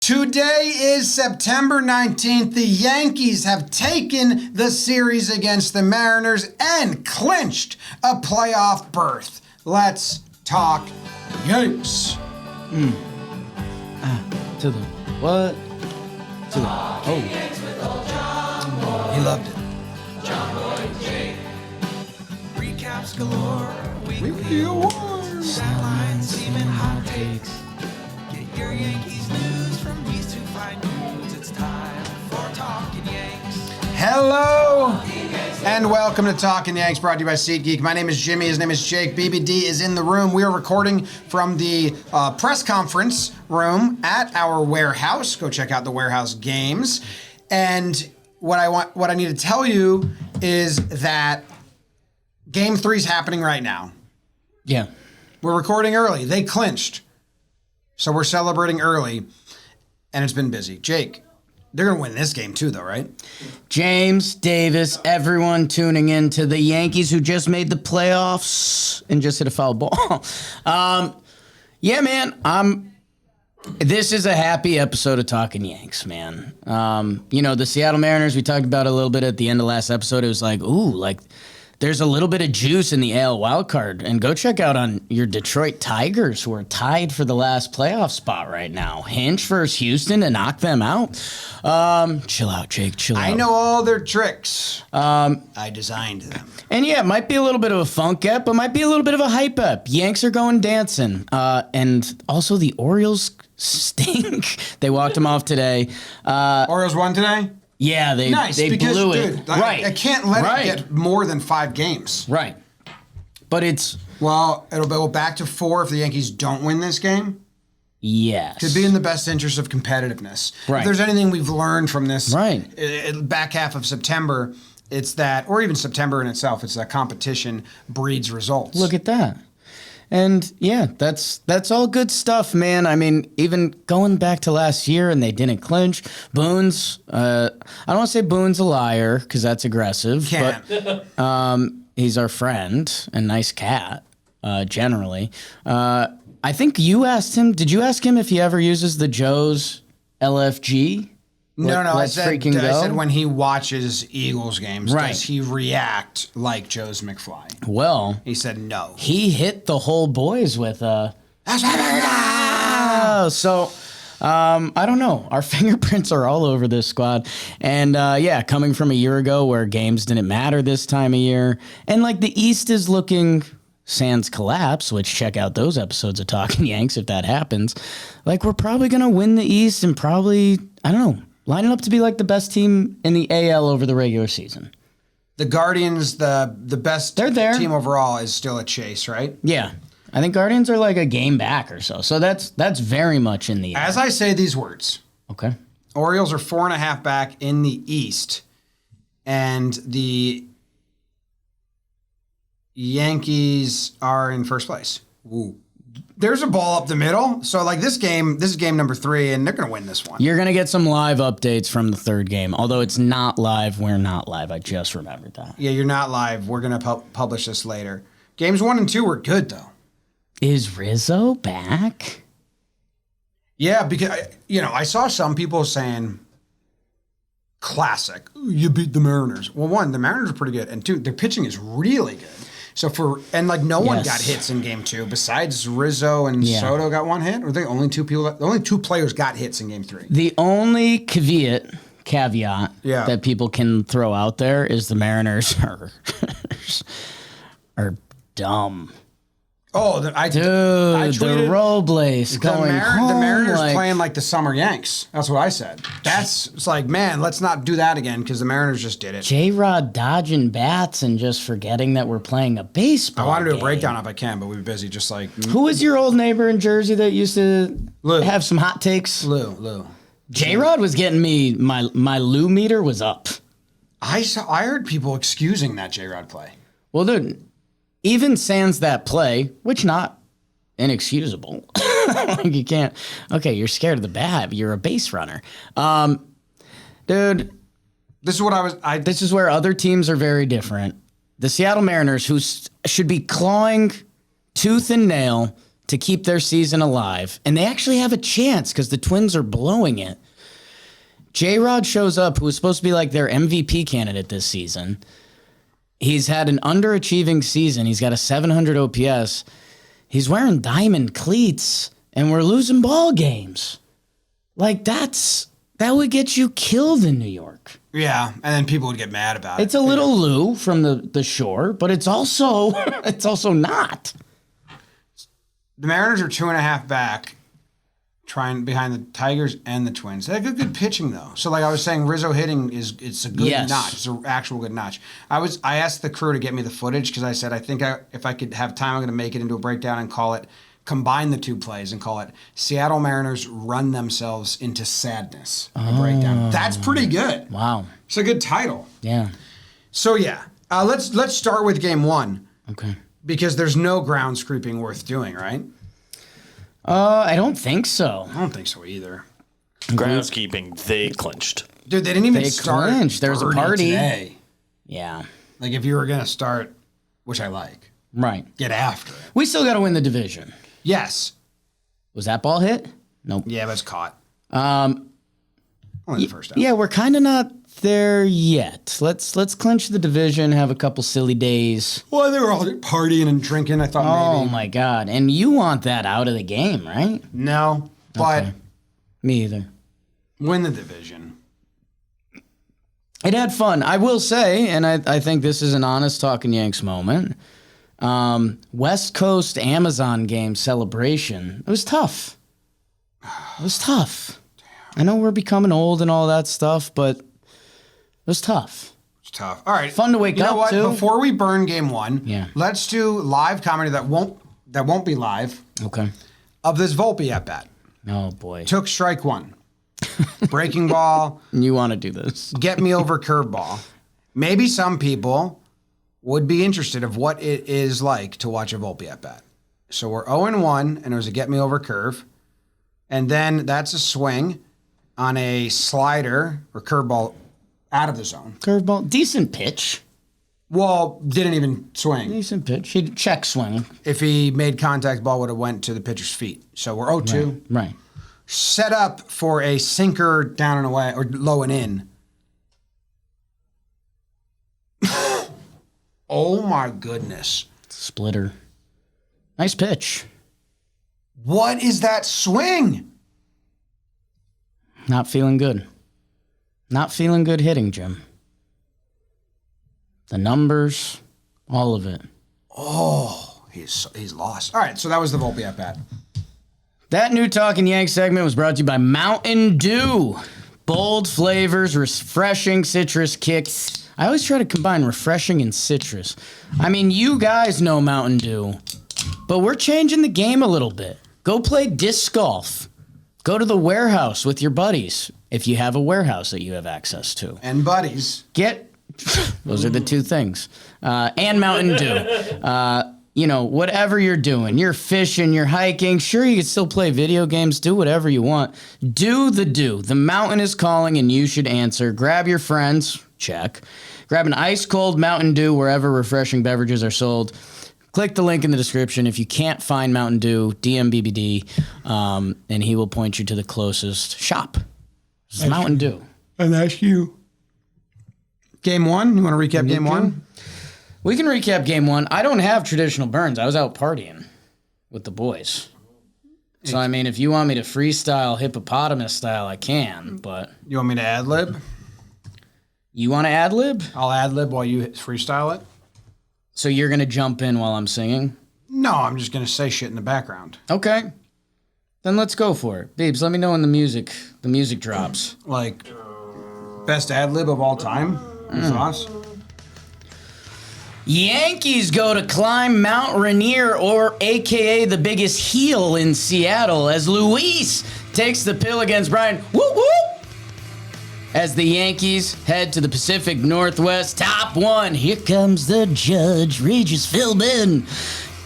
Today is September 19th. The Yankees have taken the series against the Mariners and clinched a playoff berth. Let's talk Yanks. To the what? To the He loved it. Recaps galore, Weekly awards. sidelines, even hot takes. Get your Yankees news from these two fine dudes. It's time for Talkin' Yanks. Hello and welcome to Talkin' Yanks, brought to you by SeatGeek. My name is Jimmy. His name is Jake. BBD is in the room. We are recording from the press conference room at our warehouse. Go check out the warehouse games. And what I need to tell you is that Game 3 is happening right now. yeah. We're recording early. They clinched. So we're celebrating early, and it's been busy. Jake, they're going to win this game too, though, right? James, Davis, everyone tuning in to the Yankees who just made the playoffs and just hit a foul ball. Yeah, man. This is a happy episode of Talkin' Yanks, man. The Seattle Mariners, we talked about a little bit at the end of last episode. It was like, there's a little bit of juice in the AL wildcard. And go check out on your Detroit Tigers, who are tied for the last playoff spot right now. Hinch versus Houston to knock them out. Chill out, Jake. Chill out. I know all their tricks. I designed them. And yeah, it might be a little bit of a funk ep, but might be a little bit of a hype ep. Yanks are going dancing. And also the Orioles stink. They walked them off today. Orioles won today? Yeah, they because, blew it. Dude, Right. I can't let it get more than 5 games. Right. But it's... Well, it'll go back to 4 if the Yankees don't win this game. Yes. Could be in the best interest of competitiveness. Right. If there's anything we've learned from this Right. Back half of September, it's that, or even September in itself, it's that competition breeds results. Look at that. And yeah, that's all good stuff, man. I mean, even going back to last year and they didn't clinch. Boone's, I don't want to say Boone's a liar because that's aggressive. Can't. But he's our friend and nice cat, generally. I think you asked him, did you ask him if he ever uses the Joe's LFG? No, I Let's said go? when he watches Eagles games, Right. does he react like Joe's McFly? Well, He said no. he hit the whole boys with a... So, I don't know. Our fingerprints are all over this squad. And, coming from a year ago where games didn't matter this time of year. And, the East is looking... sans collapse, which check out those episodes of Talkin' Yanks if that happens. We're probably going to win the East and probably, I don't know, line it up to be the best team in the AL over the regular season. The Guardians, the best They're there. team overall, is still a chase, right? Yeah. I think Guardians are a game back or so. So that's very much in the air. As I say these words, Okay. Orioles are 4.5 back in the East, and the Yankees are in first place. Ooh. There's a ball up the middle. So this is game number 3, and they're going to win this one. You're going to get some live updates from the third game. Although it's not live, we're not live. I just remembered that. Yeah, you're not live. We're going to publish this later. Games 1 and 2 were good, though. Is Rizzo back? Yeah, because, I saw some people saying, classic, you beat the Mariners. Well, 1, the Mariners are pretty good, and 2, their pitching is really good. So no one got hits in game 2 besides Rizzo and Soto got 1 hit. Or the only 2 players got hits in game 3. The only caveat that people can throw out there is the Mariners are dumb. Oh, I Dude, tweeted, the Robles going home. The Mariners playing like the summer Yanks. That's what I said. It's man, let's not do that again because the Mariners just did it. J-Rod dodging bats and just forgetting that we're playing a baseball I want to do a game. breakdown if I can, but we've been busy just Who was your old neighbor in Jersey that used to have some hot takes? Lou. J-Rod was getting me, my Lou meter was up. I heard people excusing that J-Rod play. Well, dude, even sans that play, which not inexcusable. You can't. Okay, you're scared of the bat. You're a base runner, dude. This is what This is where other teams are very different. The Seattle Mariners, who should be clawing tooth and nail to keep their season alive, and they actually have a chance because the Twins are blowing it. J-Rod shows up, who was supposed to be like their MVP candidate this season. He's had an underachieving season. He's got a 700 OPS. He's wearing diamond cleats, and we're losing ball games. Like, that would get you killed in New York. Yeah, and then people would get mad about it. It's a little Lou from the shore, but it's also not. The Mariners are 2.5 back, trying behind the Tigers and the Twins. They have good pitching though. So like I was saying, Rizzo hitting it's a good notch. It's an actual good notch. I asked the crew to get me the footage because I said if I could have time, I'm going to make it into a breakdown and combine the two plays and call it Seattle Mariners run themselves into sadness. A breakdown. That's pretty good. Wow. It's a good title. Yeah. So yeah, let's start with game one. Okay. Because there's no grounds creeping worth doing, right? I don't think so. I don't think so either. Groundskeeping, they clinched. Dude, they didn't even start. Clinched. There was a Birdie party today. Yeah. Like if you were gonna start, which I like, Right. get after it. We still got to win the division. Yes. Was that ball hit? Nope. Yeah, but it's caught. Only the first out. Yeah, we're kind of not there yet. Let's clinch the division, have a couple silly days. Well, they were all partying and drinking. I thought Oh maybe. my God. And you want that out of the game, right? No, but Me either. win the division. It had fun. I will say, and I think this is an honest Talkin' Yanks moment, West Coast Amazon game celebration. It was tough. It was tough. I know we're becoming old and all that stuff, but it was tough. It's tough. All right. Fun to wake you know up what? to. Before we burn game one, Yeah. let's do live comedy that won't be live Okay. of this Volpe at bat. Oh, boy. Took strike one. Breaking ball. You want to do this. Get me over curveball. Maybe some people would be interested of what it is like to watch a Volpe at bat. So we're 0-1, and it was a get me over curve. And then that's a swing on a slider or curveball out of the zone. Curveball. Decent pitch. Well, didn't even swing. Decent pitch. He'd check swing. If he made contact, ball would have went to the pitcher's feet. So we're 0-2. Right. Set up for a sinker down and away or low and in. Oh my goodness. Splitter. Nice pitch. What is that swing? Not feeling good. Not feeling good hitting, Jim. The numbers, all of it. Oh, he's lost. All right, so that was the Volpe at bat. That new Talkin' Yanks segment was brought to you by Mountain Dew. Bold flavors, refreshing citrus kick. I always try to combine refreshing and citrus. I mean, you guys know Mountain Dew, but we're changing the game a little bit. Go play disc golf. Go to the warehouse with your buddies, if you have a warehouse that you have access to. And buddies. Those are the two things. And Mountain Dew. Whatever you're doing, you're fishing, you're hiking, sure, you can still play video games, do whatever you want. Do the do. The mountain is calling and you should answer. Grab your friends, check. Grab an ice cold Mountain Dew wherever refreshing beverages are sold. Click the link in the description. If you can't find Mountain Dew, DM BBD, and he will point you to the closest shop. It's Mountain Dew. And that's you. Game one? You want to recap game one? We can recap game one. I don't have traditional burns. I was out partying with the boys. So, I mean, if you want me to freestyle hippopotamus style, I can, but... You want me to ad lib? You want to ad lib? I'll ad lib while you freestyle it. So you're going to jump in while I'm singing? No, I'm just going to say shit in the background. Okay. Then let's go for it. Babes, let me know when the music drops. Like, best ad lib of all time? Thoughts? Yankees go to climb Mount Rainier, or AKA the biggest heel in Seattle, as Luis takes the pill against Brian. Whoop, whoop! As the Yankees head to the Pacific Northwest, top one. Here comes the judge, Regis Philbin.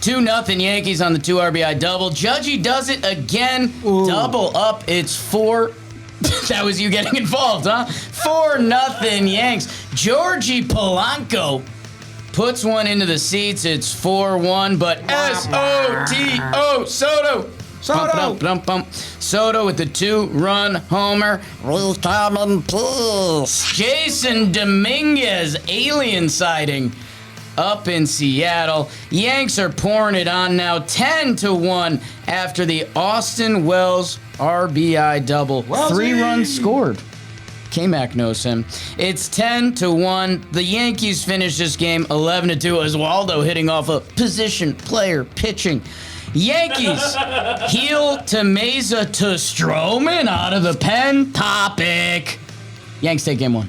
2-0 Yankees on the 2 RBI double. Judgy does it again. Ooh. Double up. It's 4. That was you getting involved, huh? 4-0 Yanks. Georgie Polanco puts one into the seats. It's 4-1, but S-O-T-O, Soto. Soto with the 2-run homer. Jasson Dominguez, alien sighting up in Seattle. Yanks are pouring it on now, 10-1 after the Austin Wells RBI double. Wellsy. 3 runs scored. K-Mac knows him. It's 10-1. The Yankees finish this game 11-2. Oswaldo hitting off a position player pitching. Yankees heel to Mesa to Stroman out of the pen. Topic. Yanks take game 1.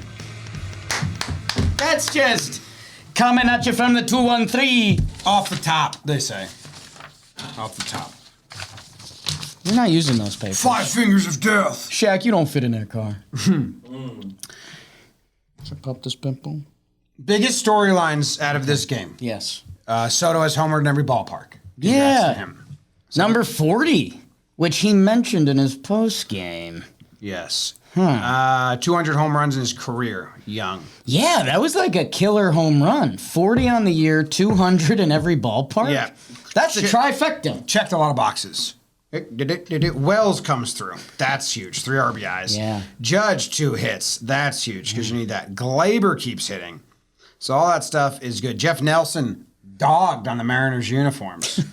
That's just coming at you from the 2-1-3. Off the top, they say. Off the top. You're not using those papers. 5 fingers of death. Shaq, you don't fit in that car. Should I pop this pimple? Biggest storylines out of this game. Yes. Soto has homered in every ballpark. Congrats Yeah. to him. Number 40, which he mentioned in his post game. Yes. 200 home runs in his career. Young. Yeah, that was like a killer home run. 40 on the year, 200 in every ballpark. Yeah. That's a trifecta. Checked a lot of boxes. Wells comes through. That's huge. 3 RBIs. Yeah. Judge 2 hits. That's huge because you need that. Gleyber keeps hitting. So all that stuff is good. Jeff Nelson dogged on the Mariners uniforms.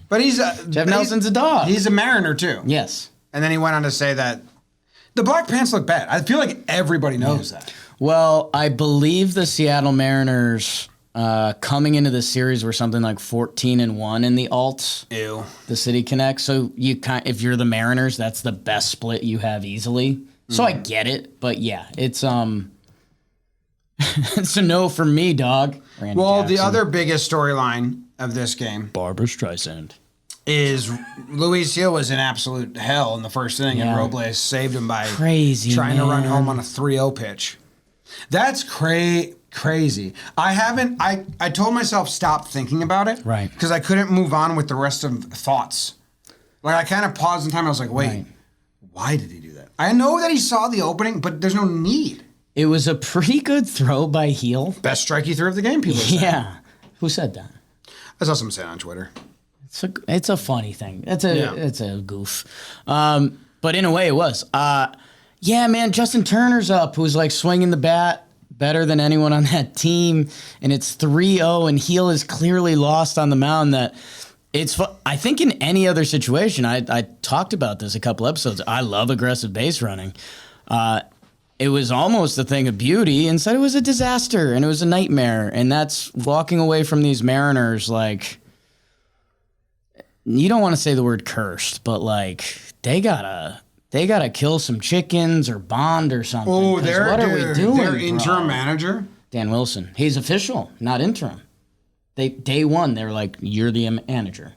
But Jeff Nelson's a dog. He's a Mariner too. Yes. And then he went on to say that the black pants look bad. I feel like everybody knows that. Well, I believe the Seattle Mariners coming into the series were something like 14-1 in the alts. Ew. The City Connect. So if you're the Mariners, that's the best split you have easily. So I get it, but yeah, it's it's a no for me, dog. Randy The Jackson. other biggest storyline of this game Barbara Streisand is Luis Gil was in absolute hell in the first inning, and Robles saved him by trying to run home on a 3-0 pitch. That's crazy. I told myself stop thinking about it, Right. Because I couldn't move on with the rest of thoughts. Like I kind of paused in time. I was like, wait, why did he do that? I know that he saw the opening, but there's no need. It was a pretty good throw by Heel. Best strike he threw of the game, people say. Yeah. Who said that? I saw someone say it on Twitter. It's a funny thing. It's a goof. But in a way it was. Yeah, man, Justin Turner's up, who's like swinging the bat better than anyone on that team. And it's 3-0, and Heel is clearly lost on the mound. I think in any other situation, I talked about this a couple episodes. I love aggressive base running. It was almost a thing of beauty. Instead, it was a disaster, and it was a nightmare. And that's walking away from these Mariners, like, you don't want to say the word cursed, but like they gotta kill some chickens or bond or something. Oh, what are we doing? Their interim manager? Dan Wilson. He's official, not interim. Day one, they were like, you're the manager.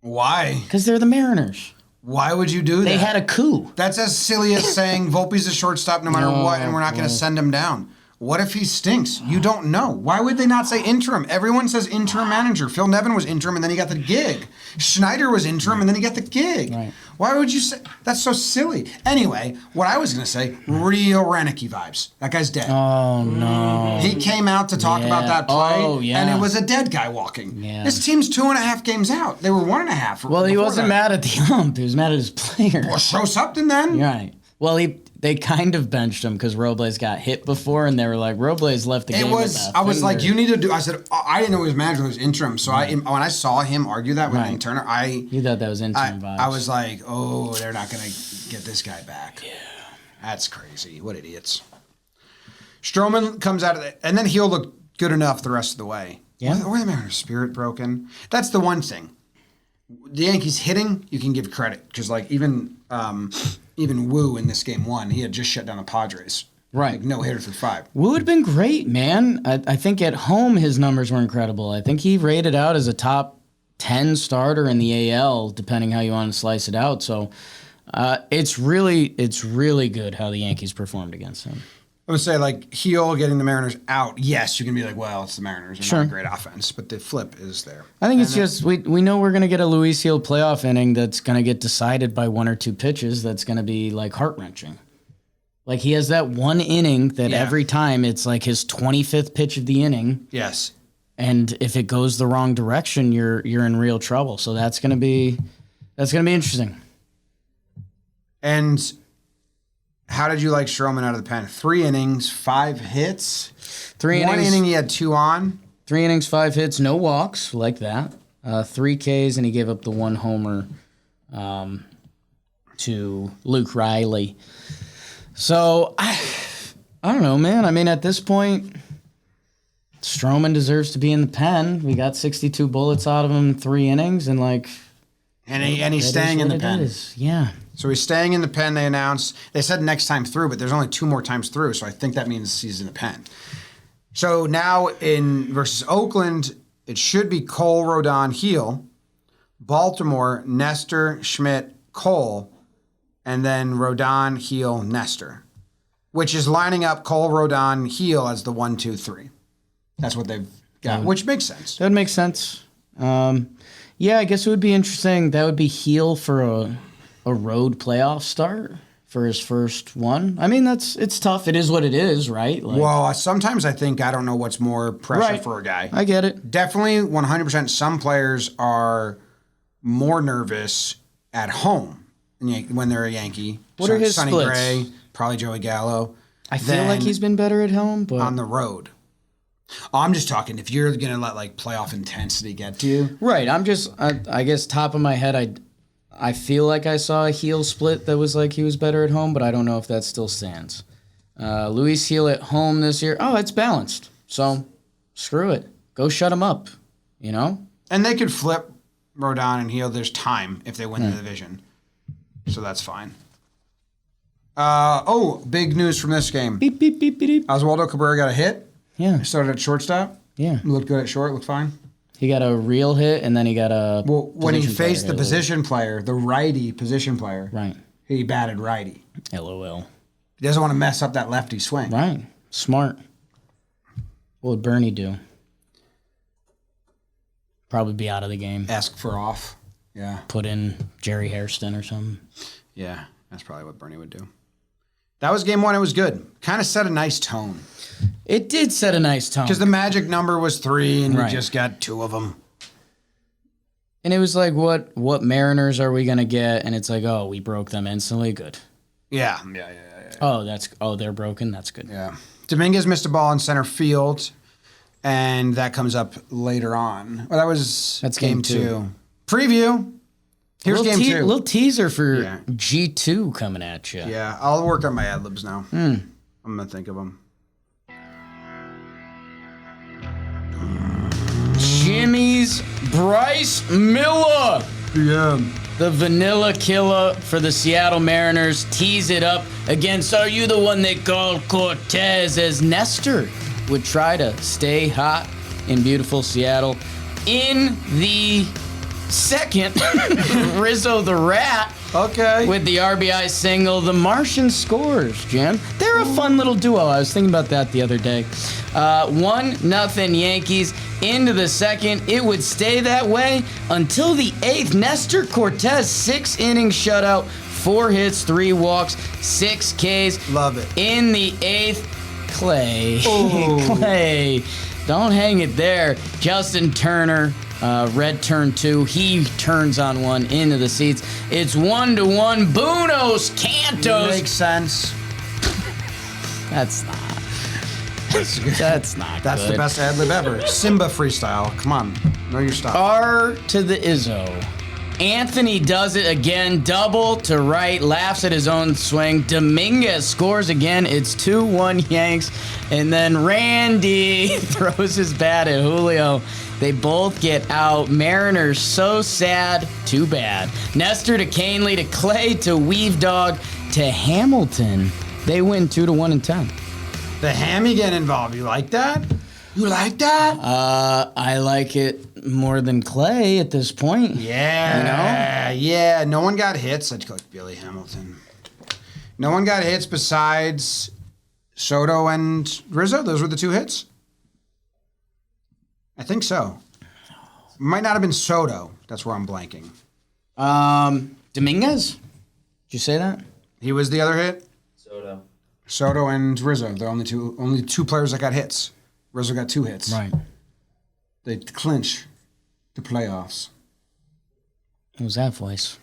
Why? Because they're the Mariners. Why would you do that? They had a coup. That's as silly as saying Volpe's a shortstop no matter what, and we're not going to send him down. What if he stinks? You don't know. Why would they not say interim? Everyone says interim manager. Phil Nevin was interim, and then he got the gig. Schneider was interim, and then he got the gig. Right. Why would you say... That's so silly. Anyway, what I was going to say, real Renicky vibes. That guy's dead. Oh, no. He came out to talk about that play, and it was a dead guy walking. Yeah. This team's 2.5 games out. They were 1.5. Well, he wasn't mad at the ump. He was mad at his player. Well, show something then. Right. Well, they kind of benched him because Robles got hit before, and they were like, Robles left the game with that I was like, finger. you need to do... I said, I didn't know he was manager, he was interim. So when I saw him argue that with Hank Turner, You thought that was interim vibes. I was like, oh, they're not going to get this guy back. Yeah. That's crazy. What idiots. Stroman comes out of it, and then he'll look good enough the rest of the way. Yeah. Or the Mariners' spirit broken. That's the one thing. The Yankees hitting, you can give credit. Because, like, even Wu in this game 1, he had just shut down the Padres. Right. Like, no hitter through 5. Wu had been great, man. I think at home his numbers were incredible. I think he rated out as a top 10 starter in the AL, depending how you want to slice it out. So it's really good how the Yankees performed against him. I would say, like, Heel getting the Mariners out, yes, you can be like, well, it's the Mariners. They're not a great offense, but the flip is there. I think it's just we know we're going to get a Luis Heel playoff inning that's going to get decided by 1 or 2 pitches that's going to be, like, heart-wrenching. Like he has that one inning that Yeah. every time it's like his 25th pitch of the inning. Yes. And if it goes the wrong direction, you're in real trouble. So that's gonna be interesting. And how did you like Stroman out of the pen? 3 innings, 5 hits. 3 One innings, inning he had 2 on. 3 innings, 5 hits, no walks, like that. 3 Ks, and he gave up the 1 homer to Luke Riley. So I don't know, man. I mean, at this point, Stroman deserves to be in the pen. We got 62 bullets out of him in 3 innings, and like, And he's that staying is in what the it pen. is. Yeah. So he's staying in the pen, they announced. They said next time through, but there's only 2 more times through, so I think that means he's in the pen. So now in versus Oakland, it should be Cole, Rodon, Heel. Baltimore, Nestor, Schmidt, Cole, and then Rodon, Heel, Nestor, which is lining up Cole, Rodon, Heel as the 1, 2, 3. That's what they've got, which makes sense. That would make sense. Yeah, I guess it would be interesting. That would be Heel for a road playoff start for his first one. I mean, it's tough. It is what it is, right? Like, Well, sometimes I think I don't know what's more pressure Right. for a guy. I get it. Definitely 100%. Some players are more nervous at home when they're a Yankee. What are his Sonny splits? Gray, probably Joey Gallo. I feel like Then he's been better at home, but on the road. I'm just talking if you're going to let like playoff intensity get to you. right. I guess top of my head, I feel like I saw a Heel split that was like he was better at home, but I don't know if that still stands. Luis Heel at home this year. Oh, it's balanced. So screw it. Go shut him up. You know? And they could flip Rodon and Heel. There's time if they win the division. So that's fine. Big news from this game. Beep, beep, beep, beep, beep. Oswaldo Cabrera got a hit. Yeah. Started at shortstop. Yeah. Looked good at short. Looked fine. He got a real hit, and then he got a. Well, when he position player faced the hit. position player, the righty position player, Right. he batted righty. LOL. He doesn't want to mess up that lefty swing. Right. Smart. What would Bernie do? Probably be out of the game. Ask for off. Yeah. Put in Jerry Hairston or something. Yeah. That's probably what Bernie would do. That was game 1. It was good. Kind of set a nice tone. It did set a nice tone. Because the magic number was 3, and Right. we just got 2 of them. And it was like, what Mariners are we going to get? And it's like, oh, we broke them instantly. Good. Yeah. Oh, they're broken. That's good. Yeah. Dominguez missed a ball in center field, and that comes up later on. Well, that's game 2. Preview. Here's little game 2. Little teaser for Yeah. G2 coming at you. Yeah, I'll work on my ad libs now. I'm gonna think of them. Jimmy's Bryce Miller. Yeah. The vanilla killer for the Seattle Mariners tees it up against Are You the One They Call Cortez, as Nestor would try to stay hot in beautiful Seattle. In the second, Rizzo the Rat Okay. with the RBI single. The Martian scores, Jim. They're a fun little duo. I was thinking about that the other day. 1-0 Yankees into the second. It would stay that way until the 8th. Nestor Cortez, 6-inning shutout, 4 hits, 3 walks, 6 Ks. Love it. In the 8th, Clay. Oh. Clay. Don't hang it there. Justin Turner, red turn 2. He turns on 1 into the seats. It's 1-1. Buenos Cantos. Makes sense. That's not. That's not That's good. the best ad lib ever. Simba freestyle. Come on. Know your stuff. R to the Izzo. Anthony does it again. Double to right. Laughs at his own swing. Dominguez scores again. It's 2-1 Yanks. And then Randy throws his bat at Julio. They both get out. Mariners so sad. Too bad. Nestor to Canely to Clay to Weave Dog to Hamilton. They win 2-1 and 10. The hammy getting involved. You like that? You like that? I like it more than Clay at this point. Yeah. Yeah. No one got hits. I'd click Billy Hamilton. No one got hits besides Soto and Rizzo. Those were the 2 hits. I think so. Might not have been Soto. That's where I'm blanking. Dominguez? Did you say that? He was the other hit? Soto. Soto and Rizzo, the only two players that got hits. Rizzo got 2 hits. Right. They clinch the playoffs. What was that voice?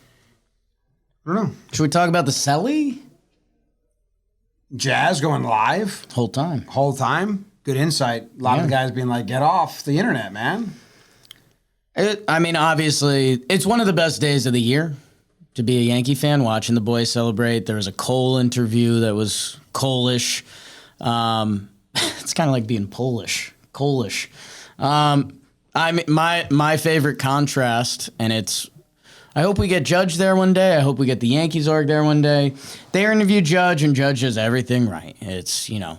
I don't know. Should we talk about the Celly? Jazz going live Whole time. whole time. Good insight. A lot of the guys being like, "Get off the internet, man." Obviously, it's one of the best days of the year to be a Yankee fan, watching the boys celebrate. There was a Cole interview that was Cole-ish. It's kind of like being Polish. Cole-ish. My favorite contrast, and it's, I hope we get Judge there one day. I hope we get the Yankees org there one day. They interview Judge, and Judge does everything right. It's, we're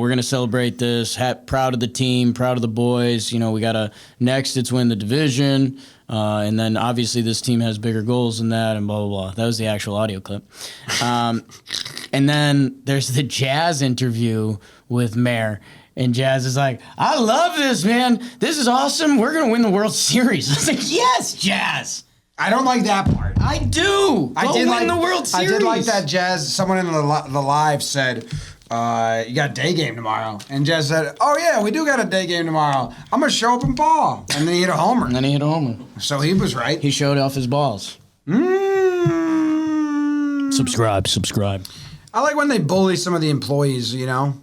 going to celebrate this. Proud of the team, proud of the boys. We got to, next it's win the division. And then obviously this team has bigger goals than that and blah, blah, blah. That was the actual audio clip. And then there's the Jazz interview with Mayer. And Jazz is like, I love this, man. This is awesome. We're going to win the World Series. I was like, yes, Jazz. I don't like that part. I do. I did win the World Series. I did like that. Jazz. Someone in the live said, "You got a day game tomorrow," and Jazz said, "Oh yeah, we do got a day game tomorrow. I'm gonna show up and ball." And then he hit a homer. And then he hit a homer. So he was right. He showed off his balls. Subscribe. I like when they bully some of the employees. Yeah.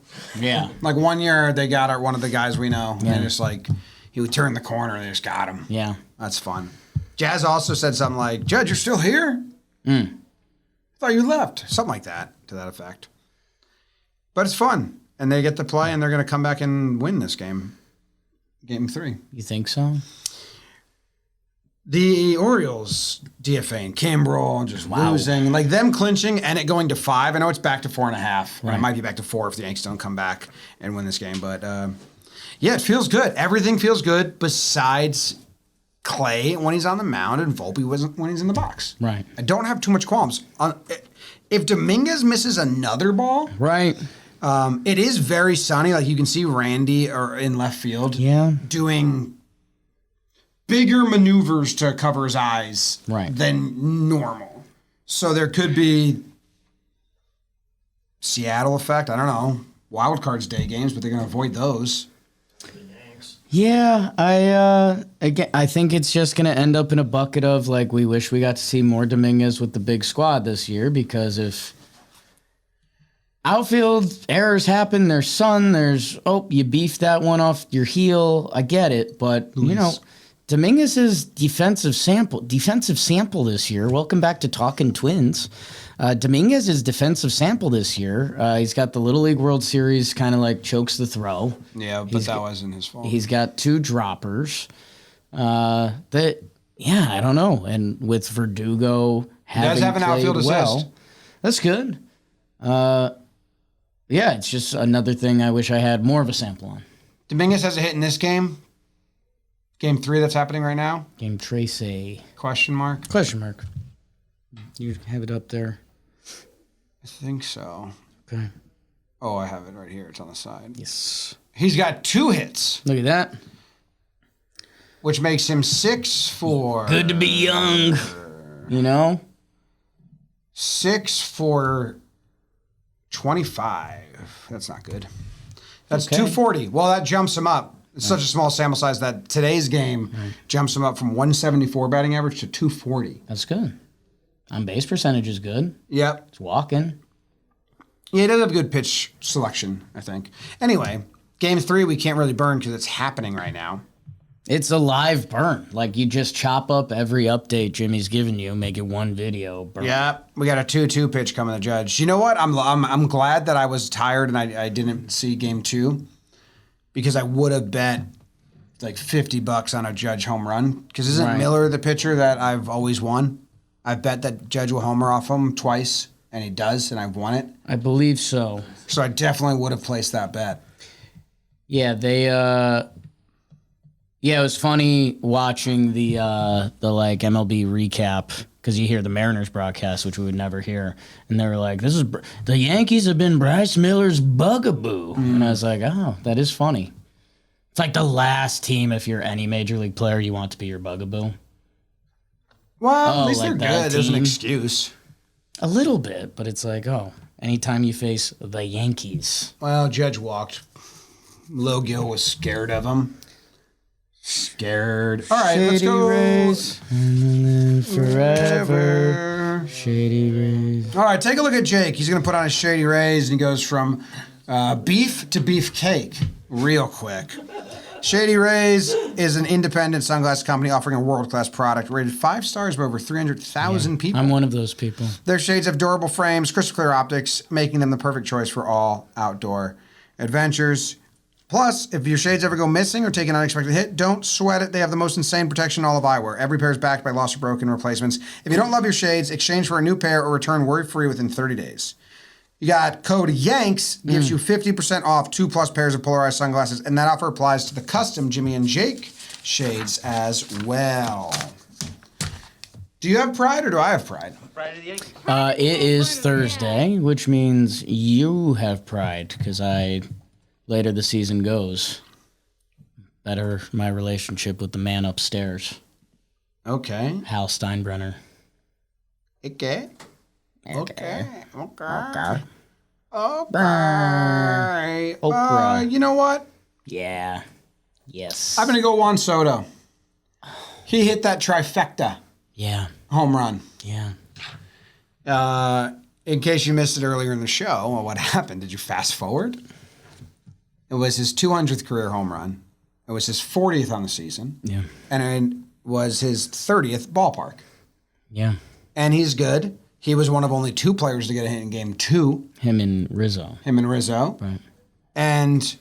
Like one year they got one of the guys we know, and just like he would turn the corner and they just got him. Yeah. That's fun. Jazz also said something like, "Judge, you're still here? I thought you left." Something like that, to that effect. But it's fun. And they get to play, and they're going to come back and win this game. Game 3. You think so? The Orioles DFAing Kimbrel, just losing. Like them clinching and it going to 5. I know it's back to 4.5. Right. It might be back to 4 if the Yankees don't come back and win this game. But, it feels good. Everything feels good besides Clay when he's on the mound and Volpe when he's in the box. Right. I don't have too much qualms. If Dominguez misses another ball, right. It is very sunny. Like you can see Randy in left field doing bigger maneuvers to cover his eyes than normal. So there could be Seattle effect. I don't know. Wild cards day games, but they're going to avoid those. Yeah, I think it's just going to end up in a bucket of like we wish we got to see more Dominguez with the big squad this year, because if outfield errors happen, there's sun, you beefed that one off your heel. I get it, but Dominguez's defensive sample this year. Welcome back to Talkin' Twins. Dominguez's defensive sample this year. He's got the Little League World Series, kind of like chokes the throw. Yeah, but that wasn't his fault. He's got 2 droppers. I don't know. And with Verdugo having have an outfield assist. That's good. It's just another thing I wish I had more of a sample on. Dominguez has a hit in this game. Game 3 that's happening right now. Game Tracy. Question mark. You have it up there. I think so. Okay. Oh, I have it right here. It's on the side. Yes. He's got 2 hits. Look at that. Which makes him 6 for... Good to be young. 6 for 25. That's not good. That's 240. Well, that jumps him up. It's such a small sample size that today's game jumps him up from 174 batting average to 240. That's good. On base percentage is good. Yep. It's walking. Yeah, he does have good pitch selection, I think. Anyway, game 3 we can't really burn because it's happening right now. It's a live burn. Like you just chop up every update Jimmy's given you, make it one video. Burn. Yeah, we got a 2-2 pitch coming to Judge. You know what? I'm glad that I was tired and I didn't see game 2 because I would have bet like $50 on a Judge home run. Because isn't Miller the pitcher that I've always won? I've bet that Judge will homer off him twice, and he does, and I've won it. I believe so. So I definitely would have placed that bet. Yeah, it was funny watching the like MLB recap because you hear the Mariners broadcast, which we would never hear, and they were like, "This is the Yankees have been Bryce Miller's bugaboo," and I was like, "Oh, that is funny." It's like the last team if you're any major league player you want to be your bugaboo. Well, at least like they're good. There's an team. excuse. A little bit, but it's like, oh, anytime you face the Yankees. Well, Judge walked. Logiel was scared of him. Scared. All right, let's go. Rays, and live forever. Shady Rays. All right, take a look at Jake. He's going to put on his Shady Rays, and he goes from beef to beefcake real quick. Shady Rays is an independent sunglasses company offering a world-class product rated 5 stars by over 300,000 people. I'm one of those people. Their shades have durable frames, crystal clear optics, making them the perfect choice for all outdoor adventures. Plus, if your shades ever go missing or take an unexpected hit, don't sweat it. They have the most insane protection in all of eyewear. Every pair is backed by lost or broken replacements. If you don't love your shades, exchange for a new pair or return worry-free within 30 days. You got code YANKS, gives you 50% off 2+ pairs of polarized sunglasses, and that offer applies to the custom Jimmy and Jake shades as well. Do you have pride or do I have pride? Pride of the Yankees. It is Thursday, which means you have pride, because later the season goes, better my relationship with the man upstairs, Okay. Hal Steinbrenner. Okay. Okay. Okay. Okay. Oprah. You know what? Yeah. Yes. I'm going to go Juan Soto. He hit that trifecta Yeah. home run. Yeah. In case you missed it earlier in the show, well, what happened? Did you fast forward? It was his 200th career home run. It was his 40th on the season. Yeah. And it was his 30th ballpark. Yeah. And he's good. He was one of only 2 players to get a hit in Game 2. Him and Rizzo. Him and Rizzo. Right. And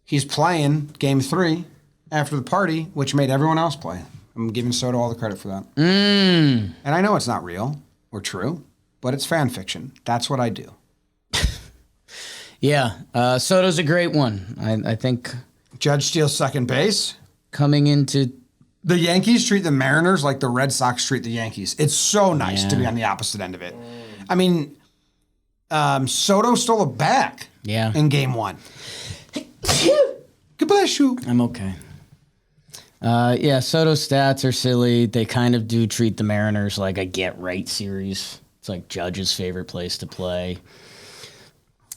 he's playing Game 3 after the party, which made everyone else play. I'm giving Soto all the credit for that. And I know it's not real or true, but it's fan fiction. That's what I do. Yeah. Soto's a great one. I think Judge steals second base. coming into The Yankees treat the Mariners like the Red Sox treat the Yankees. It's so nice to Yeah. be on the opposite end of it. I mean, Soto stole a back in Game 1. Goodbye, shoot. I'm okay. Yeah, Soto's stats are silly. They kind of do treat the Mariners like a get-right series. It's like Judge's favorite place to play.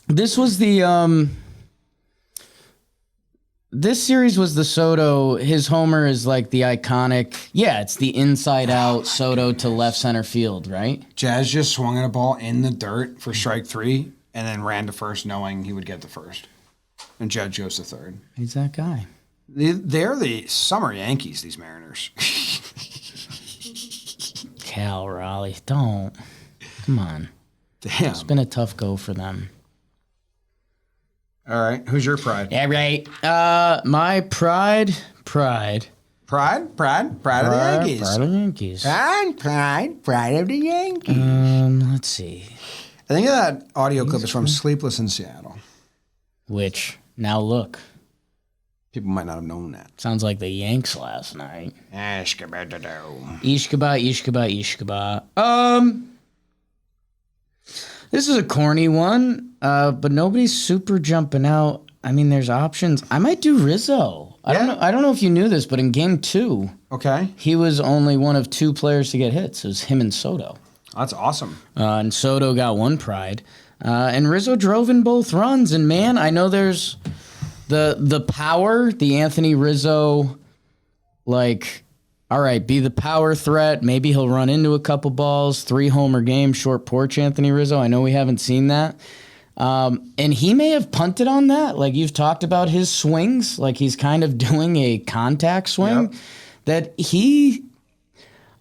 This was the... This series was the Soto. His homer is like the iconic... Yeah, it's the inside-out Soto to left center field, right? Jazz just swung at a ball in the dirt for strike 3 and then ran to first knowing he would get the first. And Judge goes to third. He's that guy. They're the summer Yankees, these Mariners. Cal Raleigh, don't. Come on. Damn. It's been a tough go for them. All right. Who's your pride? Yeah, right. My pride Pride of the Yankees. Pride of the Yankees. Pride of the Yankees. Let's see. I think that audio clip is from Sleepless in Seattle. Which, now look, People might not have known that. sounds like the Yanks last night. Ashkabadado. Ishkaba. This is a corny one, but nobody's super jumping out. I mean, there's options. I might do Rizzo. I don't know if you knew this, but in Game 2, Okay. he was only one of 2 players to get hits. It was him and Soto. That's awesome. And Soto got 1 pride. And Rizzo drove in both runs. And, man, I know there's the power, the Anthony Rizzo, like, all right, be the power threat. Maybe he'll run into a couple balls. 3-homer game, short porch Anthony Rizzo. I know we haven't seen that. And he may have punted on that. Like, you've talked about his swings. Like, he's kind of doing a contact swing. Yep. That he...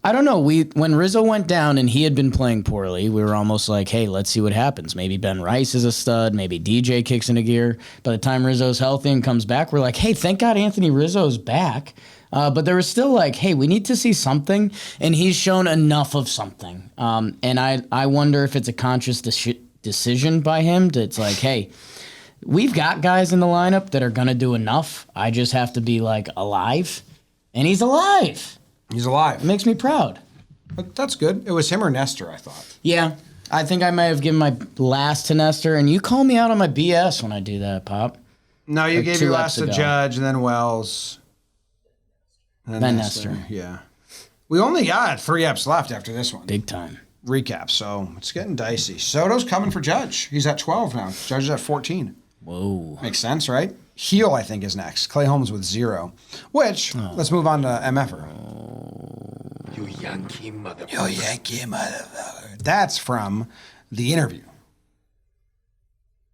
I don't know. When Rizzo went down and he had been playing poorly, we were almost like, hey, let's see what happens. Maybe Ben Rice is a stud. Maybe DJ kicks into gear. By the time Rizzo's healthy and comes back, we're like, hey, thank God Anthony Rizzo's back. But there was still like, hey, we need to see something. And he's shown enough of something. And I wonder if it's a conscious decision by him. It's like, hey, we've got guys in the lineup that are going to do enough. I just have to be like alive. And he's alive. He's alive. It makes me proud. But that's good. It was him or Nestor, I thought. Yeah, I think I might have given my last to Nestor, and you call me out on my BS when I do that, Pop. No, you Like gave 2 your eps last to ago. Judge, and then Wells. And Then Nestor. Yeah. We only got 3 eps left after this one. Big time. recap. So it's getting dicey. Soto's coming for Judge. He's at 12 now. Judge is at 14. Whoa. Makes sense, right? Heel, I think, is next. Clay Holmes with 0. Which, let's move on to MFer. You Yankee motherfucker. Yo, Yankee motherfucker. That's from The Interview.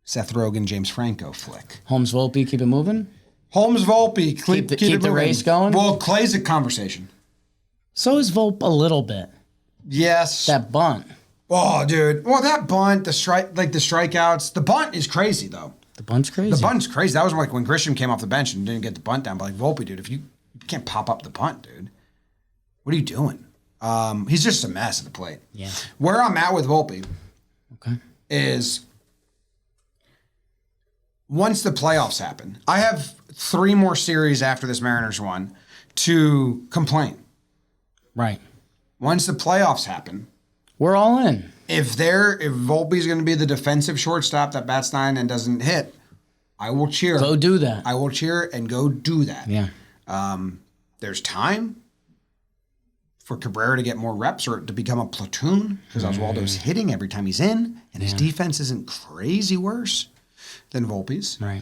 Seth Rogen, James Franco flick. Holmes Volpe, keep it moving. Holmes Volpe, Keep the moving. race going? Well, Clay's a conversation. So is Volpe a little bit. Yes. That bunt. Oh, dude. Well, that bunt, the strikeouts. The bunt is crazy, though. The bunt's crazy. The bunt's crazy. That was like when Grisham came off the bench and didn't get the bunt down. But like Volpe, dude, if you can't pop up the bunt, dude, what are you doing? He's just a mess at the plate. Yeah. Where I'm at with Volpe is once the playoffs happen, I have 3 more series after this Mariners one to complain. Right. Once the playoffs happen, We're all in. if Volpe's going to be the defensive shortstop that bats 9 and doesn't hit, I will cheer. Go do that. I will cheer and go do that. Yeah. There's time for Cabrera to get more reps or to become a platoon because Oswaldo's hitting every time he's in, and his defense isn't crazy worse than Volpe's. Right.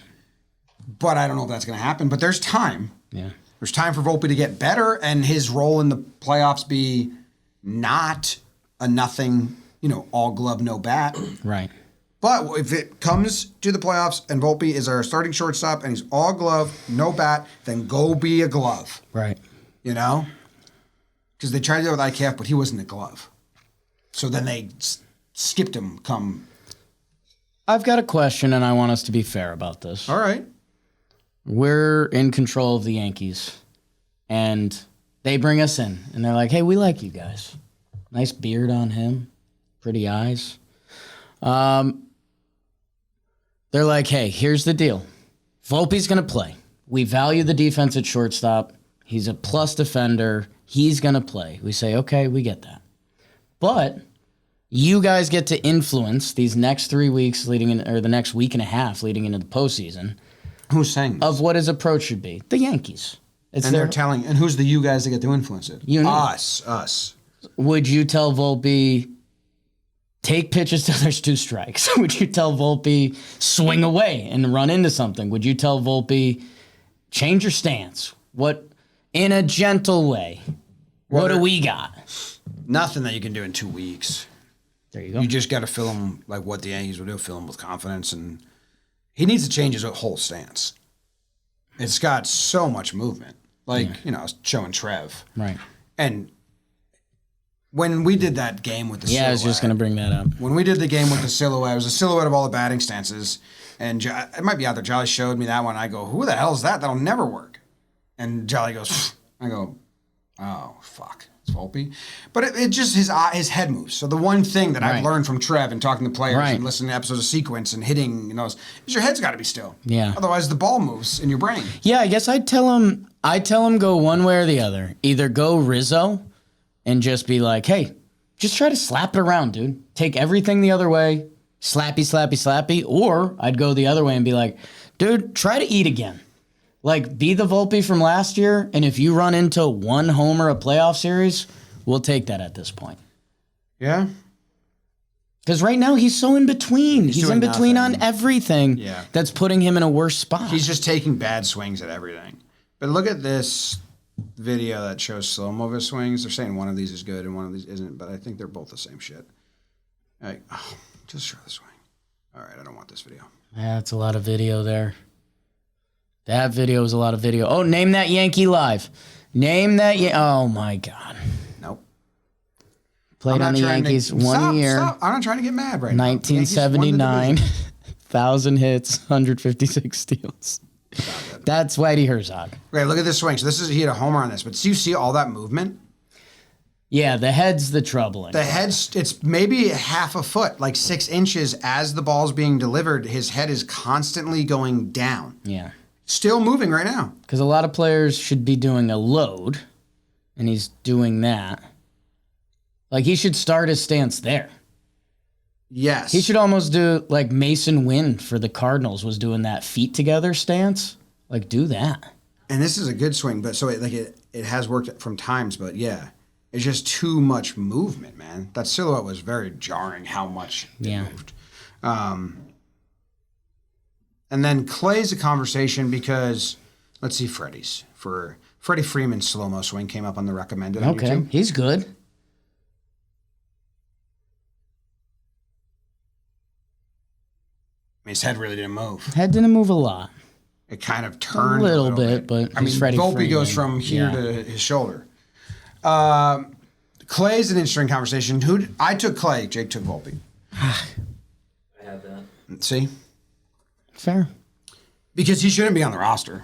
But I don't know if that's going to happen. But there's time. Yeah. There's time for Volpe to get better and his role in the playoffs be not a nothing, all glove, no bat. Right. But if it comes to the playoffs and Volpe is our starting shortstop and he's all glove, no bat, then go be a glove. Right. Because they tried to do it with IKF, but he wasn't a glove. So then they skipped him come. I've got a question, and I want us to be fair about this. All right. We're in control of the Yankees, and they bring us in, and they're like, hey, we like you guys. Nice beard on him, pretty eyes. They're like, hey, here's the deal. Volpe's going to play. We value the defense at shortstop. He's a plus defender. He's going to play. We say, okay, we get that. But you guys get to influence these next 3 weeks leading in, or the next week and a half leading into the postseason. Who's saying this? Of what his approach should be. The Yankees. It's And their, they're telling, and who's the you guys that get to influence it? You know. Us. Would you tell Volpe, take pitches till there's 2 strikes? Would you tell Volpe, swing away and run into something? Would you tell Volpe, change your stance? What, in a gentle way? What do we got? Nothing that you can do in 2 weeks. There you go. You just got to fill him like what the Yankees would do, fill him with confidence. And he needs to change his whole stance. It's got so much movement. Like, I was showing Trev. Right. And when we did that game with the silhouette. I was just going to bring that up. When we did the game with the silhouette, it was a silhouette of all the batting stances. And it might be out there. Jolly showed me that one. I go, who the hell is that? That'll never work. And Jolly goes, I go, oh, fuck. It's Volpe. But it just, his head moves. So the one thing that I've learned from Trev and talking to players and listening to episodes of Sequence and hitting, is your head's got to be still. Yeah. Otherwise, the ball moves in your brain. Yeah, I guess I'd tell him go one way or the other. Either go Rizzo and just be like, hey, just try to slap it around, dude. Take everything the other way, slappy, slappy, slappy. Or I'd go the other way and be like, dude, try to eat again. Like, be the Volpe from last year, and if you run into 1 homer a playoff series, we'll take that at this point. Yeah? Because right now he's so in between. He's in doing between nothing. on everything. Yeah. That's putting him in a worse spot. He's just taking bad swings at everything. But look at this video that shows slow-mo of his swings. They're saying one of these is good and one of these isn't, but I think they're both the same shit. Like, just show the swing. All right, I don't want this video. Yeah, that's a lot of video there. That video is a lot of video. Oh, name that Yankee live. Name that oh my God. Nope. Played on the Yankees 1 year. Stop. I'm not trying to get mad right now. 1979. 1,000 hits, 156 steals. That's Whitey Herzog. Okay, look at this swing. So he had a homer on this, but do you see all that movement? Yeah, the head's the troubling. The head's, it's maybe half a foot, like 6 inches as the ball's being delivered. His head is constantly going down. Yeah. Still moving right now. Because a lot of players should be doing a load, and he's doing that. Like, he should start his stance there. Yes. He should almost do, like Mason Wynn for the Cardinals was doing that feet together stance. Like, do that. And this is a good swing, but so it has worked from times, but yeah. It's just too much movement, man. That silhouette was very jarring how much it moved. And then Clay's a conversation because, let's see, Freddie Freeman's slow-mo swing came up on the recommended on YouTube. He's good. I mean, his head really didn't move. Head didn't move a lot. It kind of turned a little bit, but I mean, Freddie Volpe Freeman. goes from here to his shoulder. Clay's an interesting conversation. I took Clay. Jake took Volpe. I had that. See? Fair. Because he shouldn't be on the roster.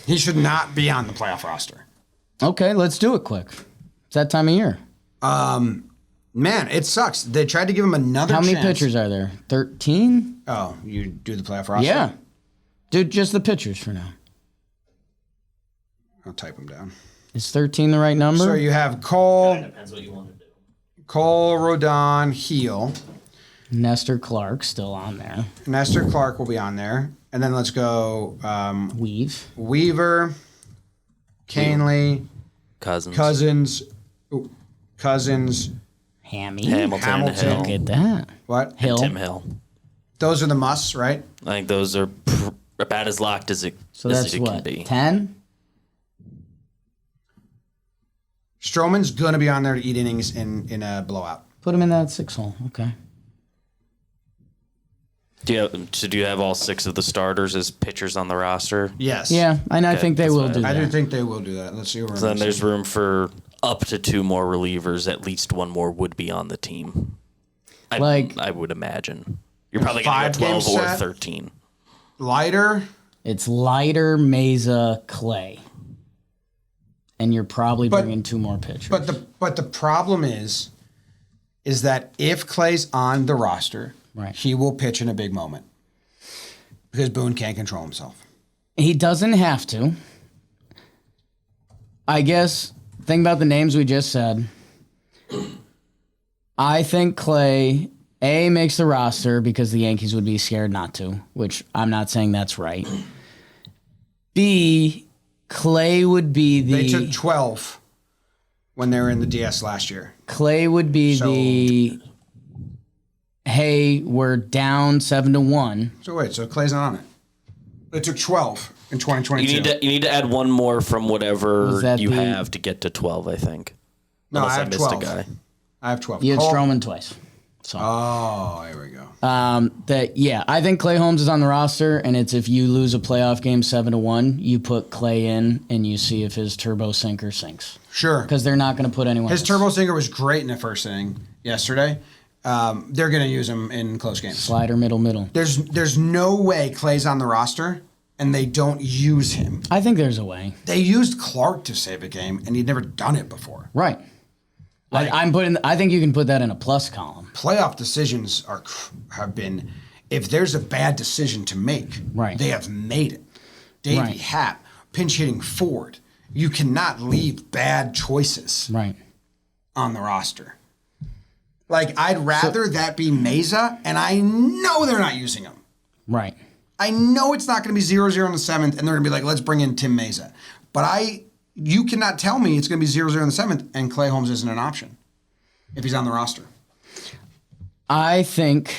He should not be on the playoff roster. Okay, let's do it quick. It's that time of year. Man, it sucks. They tried to give him another How chance. many pitchers are there? 13? Oh, you do the playoff roster? Yeah. Dude, just the pitchers for now. I'll type them down. Is 13 the right number? So you have Cole, Depends what you want to do. Cole, Rodon, Heel. Nestor Clark still on there. Nestor Clark will be on there. And then let's go Weaver, Canley, Cousins. Cousins, Hamilton. Hill. Look at that. what? Hill. Tim Hill. Those are the musts, right? I think those are about as locked as it, So as that's it what, can be. 10? Stroman's going to be on there to eat innings in a blowout. Put him in that 6 hole. Okay. Do you have all 6 of the starters as pitchers on the roster? Yes. Yeah, and I think they that's will fine. do I that. do think they will do that. Let's see where So then there's room for up to 2 more relievers. At least 1 more would be on the team. I would imagine. You're probably going to go 12 or 13. Lighter. It's Leiter, Mesa, Clay. And you're probably bringing 2 more pitchers. But the problem is that if Clay's on the roster, Right. he will pitch in a big moment because Boone can't control himself. He doesn't have to. I guess, think about the names we just said. I think Clay, A, makes the roster because the Yankees would be scared not to, which I'm not saying that's right. B, Clay would be the... They took 12 when they were in the DS last year. Clay would be the... Hey, we're down 7-1. So Clay's not on it. They took 12 in 2022. You need to add 1 more from whatever that you the- have to get to 12, I think. No, Unless I have missed 12. a guy. I have 12. You had Cole- Stroman twice. So Oh, here we go. I think Clay Holmes is on the roster, and it's if you lose a playoff game 7-1, you put Clay in and you see if his turbo sinker sinks. Sure. Because they're not going to put anyone His else. turbo sinker was great in the first inning yesterday. They're going to use him in close games. Slider, middle. There's no way Clay's on the roster and they don't use him. I think there's a way. They used Clark to save a game, and he'd never done it before. Right. I think you can put that in a plus column. Playoff decisions have been, if there's a bad decision to make, Right. they have made it. Davey Right. Happ, pinch hitting Ford. You cannot leave bad choices Right. on the roster. Like, I'd rather that be Mesa, and I know they're not using him. Right. I know it's not going to be 0-0 in the 7th, and they're going to be like, let's bring in Tim Mesa. But you cannot tell me it's going to be 0-0 in the 7th, and Clay Holmes isn't an option if he's on the roster. I think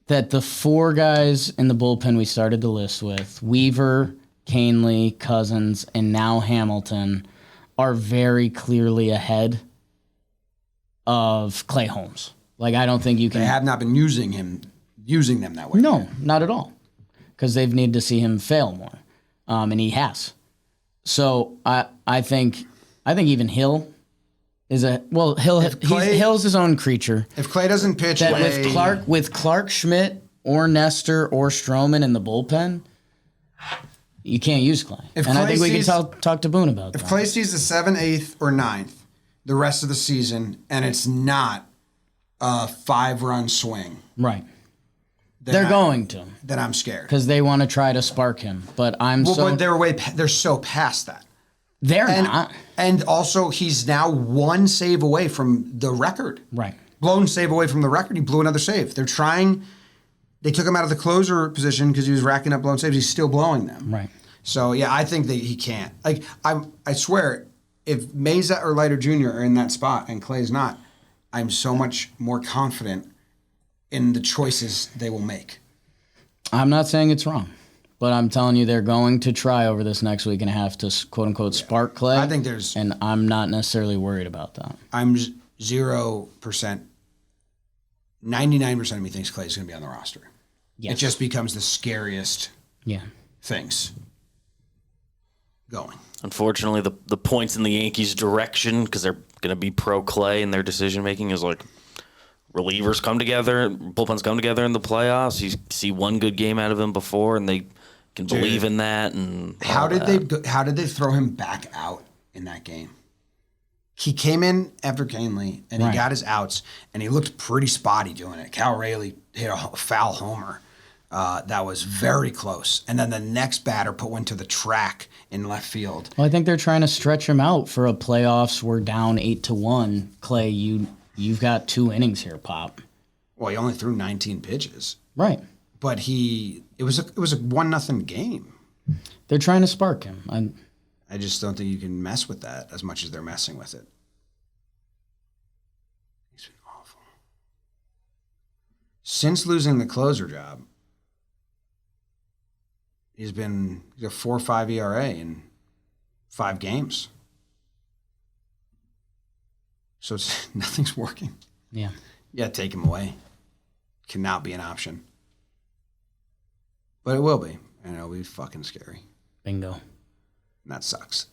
that the 4 guys in the bullpen we started the list with, Weaver, Canley, Cousins, and now Hamilton, are very clearly ahead of Clay Holmes. Like, I don't think you can... They have not been using them that way. No, not at all. Because they've needed to see him fail more. And he has. So I think even Hill is Hill's his own creature. If Clay doesn't pitch, That with Clark Schmidt or Nestor or Stroman in the bullpen, you can't use Clay. If And I Clay think we can sees- talk to Boone about that. if Clay sees the 7th, 8th, or 9th the rest of the season, and it's not a 5-run swing, Right. then They're going to. then I'm scared. Because they want to try to spark him. But But they're so past that. They're not. And also, he's now 1 save away from the record. Right. Blown save away from the record. He blew another save. They took him out of the closer position because he was racking up blown saves. He's still blowing them. Right. So, yeah, I think that he can't. Like, I swear, if Meza or Leiter Jr. are in that spot and Clay's not, I'm so much more confident in the choices they will make. I'm not saying it's wrong, but I'm telling you they're going to try over this next week and have to, quote unquote, spark Clay. I think there's... And I'm not necessarily worried about that. I'm 0%, 99% of me thinks Clay's going to be on the roster. Yes. It just becomes the scariest things going. Unfortunately, the points in the Yankees' direction, because they're going to be pro-Clay in their decision-making, is like relievers come together, bullpens come together in the playoffs. You see one good game out of him before, and they can believe in that. And how did they throw him back out in that game? He came in after Canely, and he got his outs, and he looked pretty spotty doing it. Cal Rayleigh hit a foul homer that was very close. And then the next batter put one to the track in left field. Well, I think they're trying to stretch him out for a playoffs. We're down 8-1. Clay, you've got 2 innings here, Pop. Well, he only threw 19 pitches. Right. But it was a 1-0 game. They're trying to spark him. I just don't think you can mess with that as much as they're messing with it. He's been awful. Since losing the closer job, he's a 4.5 ERA in 5 games. So nothing's working. Yeah. Yeah, take him away. Cannot be an option. But it will be. And it'll be fucking scary. Bingo. And that sucks.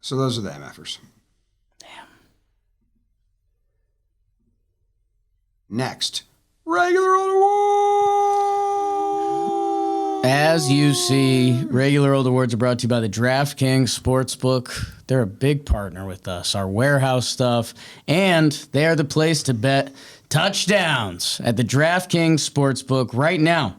So those are the MFers. Damn. Next, regular old awards. As you see, regular old awards are brought to you by the DraftKings Sportsbook. They're a big partner with us, our warehouse stuff, and they are the place to bet touchdowns at the DraftKings Sportsbook right now.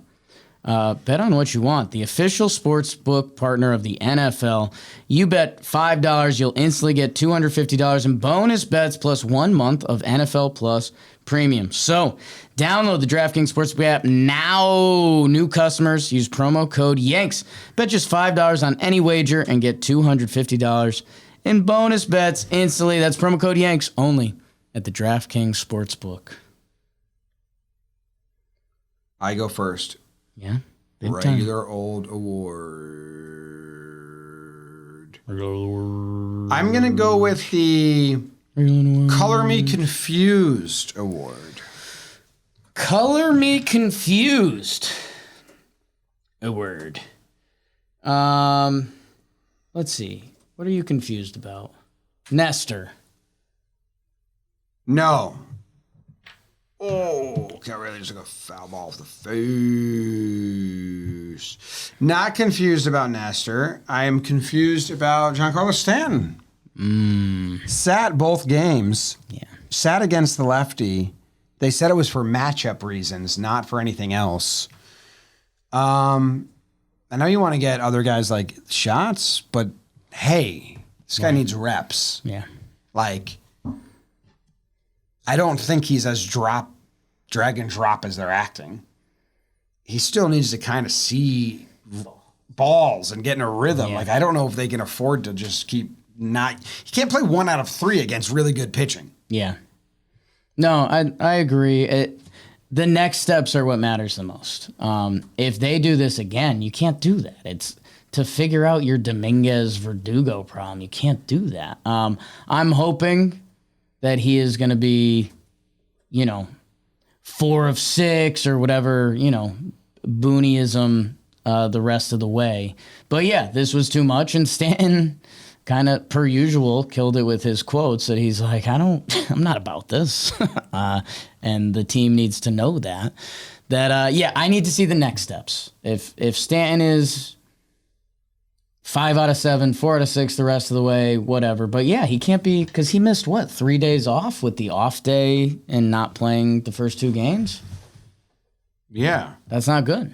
Bet on what you want. The official sportsbook partner of the NFL. You bet $5, you'll instantly get $250 in bonus bets plus 1 month of NFL Plus Premium. So, download the DraftKings Sportsbook app now. New customers use promo code YANKS. Bet just $5 on any wager and get $250 in bonus bets instantly. That's promo code YANKS only at the DraftKings Sportsbook. I go first. Yeah. Regular old award. I'm going to go with the Color Me Confused award. Color Me Confused award. Let's see. What are you confused about? Nestor. No. Oh, can't really just like a foul ball off the face. Not confused about Nestor. I am confused about Giancarlo Stanton. Sat both games. Yeah. Sat against the lefty. They said it was for matchup reasons, not for anything else. I know you want to get other guys like shots, but hey, this guy needs reps. Yeah. Like, I don't think he's as drag and drop as they're acting. He still needs to kind of see balls and get in a rhythm. Yeah. Like, I don't know if they can afford to just keep not. He can't play 1 out of 3 against really good pitching. Yeah. No, I agree. The next steps are what matters the most. If they do this again, you can't do that. It's to figure out your Dominguez Verdugo problem. You can't do that. I'm hoping that he is going to be, 4 of 6 or whatever, Booneyism the rest of the way. But yeah, this was too much. And Stanton, kind of per usual, killed it with his quotes that he's like, I'm not about this. And the team needs to know that. I need to see the next steps. If Stanton is 5 out of 7, 4 out of 6 the rest of the way, whatever. But yeah, he can't be, because he missed 3 days off with the off day and not playing the first 2 games? Yeah. That's not good.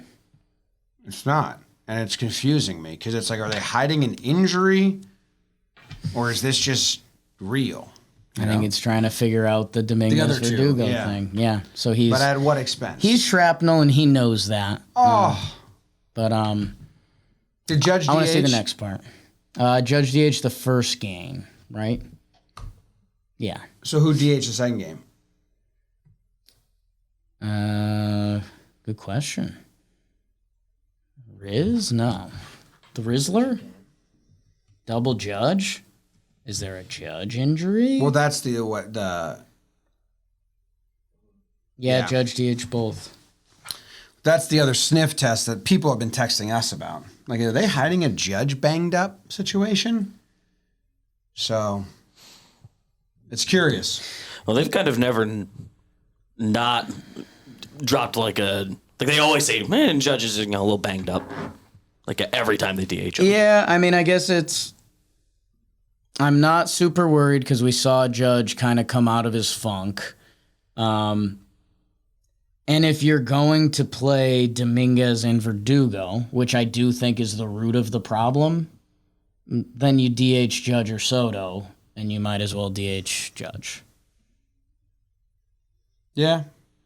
It's not. And it's confusing me because it's like, are they hiding an injury or is this just real? I think it's trying to figure out the Dominguez Verdugo thing. Yeah. So but at what expense? He's shrapnel and he knows that. But did Judge DH? I want to see the next part. Judge DH the first game. right? Yeah. So who DH the second game? Good question. Riz? No. The Rizzler? Double Judge? Is there a Judge injury? Well, that's the yeah, yeah. Judge DH both. That's the other sniff test that people have been texting us about. Like, are they hiding a Judge banged up situation? So, it's curious. Well, they've kind of never not dropped like they always say, man, Judge is a little banged up. Like every time they DH him. Yeah, I mean, I guess I'm not super worried because we saw Judge kind of come out of his funk. And if you're going to play Dominguez and Verdugo, which I do think is the root of the problem, then you DH Judge or Soto, and you might as well DH Judge. Yeah,